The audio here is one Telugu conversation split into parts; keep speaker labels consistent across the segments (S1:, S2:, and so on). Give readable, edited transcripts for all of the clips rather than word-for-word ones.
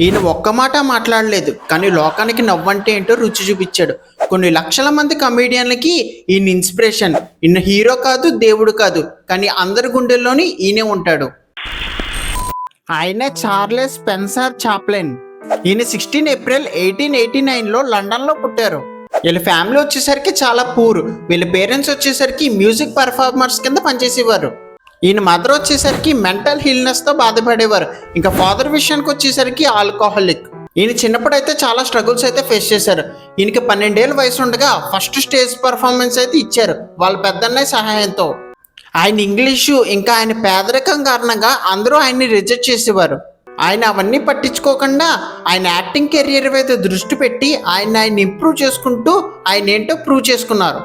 S1: ఈయన ఒక్క మాట మాట్లాడలేదు, కానీ లోకానికి నవ్వంటే ఏంటో రుచి చూపించాడు. కొన్ని లక్షల మంది కమేడియన్లకి ఈయన ఇన్స్పిరేషన్. ఈయన హీరో కాదు, దేవుడు కాదు, కానీ అందరి గుండెల్లోని ఈయనే ఉంటాడు. ఆయన చార్లెస్ స్పెన్సర్ చాప్లిన్. ఈయన 16 ఏప్రిల్ 1889లో లండన్లో పుట్టారు. వీళ్ళ ఫ్యామిలీ వచ్చేసరికి చాలా పూర్. వీళ్ళ పేరెంట్స్ వచ్చేసరికి మ్యూజిక్ పర్ఫార్మర్స్ కింద పనిచేసేవారు. ఈయన మదర్ వచ్చేసరికి మెంటల్ తో బాధపడేవారు. ఇంకా ఫాదర్ విషయానికి వచ్చేసరికి ఆల్కహాలిక్. ఈయన చిన్నప్పుడైతే చాలా స్ట్రగుల్స్ అయితే ఫేస్ చేశారు. ఈయనకి 12 ఏళ్ళ వయసు ఉండగా ఫస్ట్ స్టేజ్ పర్ఫార్మెన్స్ అయితే ఇచ్చారు వాళ్ళ పెద్దన్నయ్య సహాయంతో. ఆయన ఇంగ్లీషు ఇంకా ఆయన పేదరికం కారణంగా అందరూ ఆయన్ని రిజెక్ట్ చేసేవారు. ఆయన అవన్నీ పట్టించుకోకుండా ఆయన యాక్టింగ్ కెరియర్ మీద దృష్టి పెట్టి ఆయన ఇంప్రూవ్ చేసుకుంటూ ఆయన ఏంటో ప్రూవ్ చేసుకున్నారు.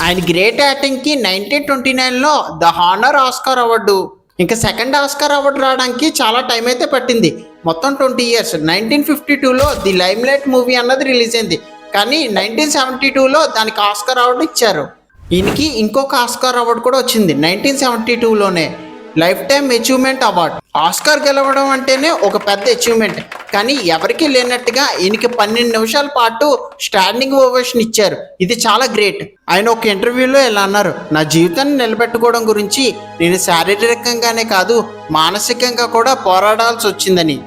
S1: ఆయన గ్రేట్ యాక్టింగ్కి 1929లో ద హానర్ ఆస్కార్ అవార్డు, ఇంకా సెకండ్ ఆస్కార్ అవార్డు రావడానికి చాలా టైం అయితే పట్టింది. మొత్తం 20 ఇయర్స్. 1952లో ది లైమ్లైట్ మూవీ అన్నది రిలీజ్ అయింది, కానీ 1972లో దానికి ఆస్కార్ అవార్డు ఇచ్చారు. ఈయనకి ఇంకొక ఆస్కార్ అవార్డు కూడా వచ్చింది 1972లోనే, lifetime achievement award. Oscar గెలవడం అంటేనే ఒక పెద్ద అచీవ్మెంట్, కానీ ఎవరికీ లేనట్టుగా ఈయనకి 12 నిమిషాల పాటు స్టాండింగ్ ఓవేషన్ ఇచ్చారు. ఇది చాలా గ్రేట్. ఆయన ఒక ఇంటర్వ్యూలో ఇలా అన్నారు, నా జీవితాన్ని నిలబెట్టుకోవడం గురించి నేను శారీరకంగానే కాదు మానసికంగా కూడా పోరాడాల్సి వచ్చిందని.